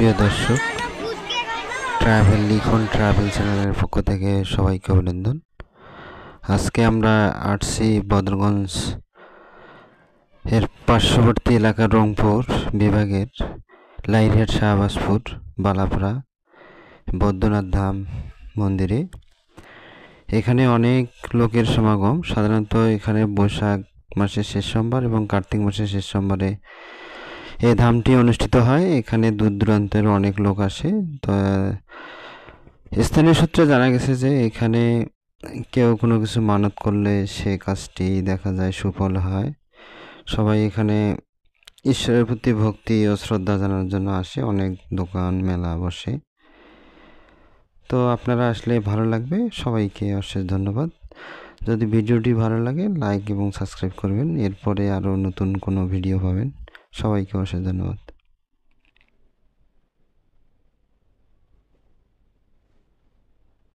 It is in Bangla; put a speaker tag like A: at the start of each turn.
A: প্রিয় দর্শক, ট্রাভেল লিখন ট্রাভেল চ্যানেলের পক্ষ থেকে সবাইকে অভিনন্দন। আজকে আমরা আসছি বদরগঞ্জ এর পার্শ্ববর্তী এলাকা রংপুর বিভাগের লাইরহাট শাহবাজপুর বালাপাড়া বৈদ্যনাথ ধাম মন্দিরে। এখানে অনেক লোকের সমাগম। সাধারণত এখানে বৈশাখ মাসের শেষ সোমবার এবং কার্তিক মাসের শেষ সোমবারে এই ধামটি অনুষ্ঠিত হয়। এখানে দূর দূরান্তের অনেক লোক আসে। তো স্থানীয় সূত্রে জানা গেছে যে এখানে কেউ কোনো কিছু মানত করলে সে কাজটি দেখা যায় সুফল হয়। সবাই এখানে ঈশ্বরের প্রতি ভক্তি ও শ্রদ্ধা জানানোর জন্য আসে। অনেক দোকান মেলা বসে। তো আপনারা আসলে ভালো লাগবে। সবাইকে অশেষ ধন্যবাদ। যদি ভিডিওটি ভালো লাগে লাইক এবং সাবস্ক্রাইব করবেন। এরপরে আরও নতুন কোনো ভিডিও পাবেন। সবাইকে অশেষ ধন্যবাদ।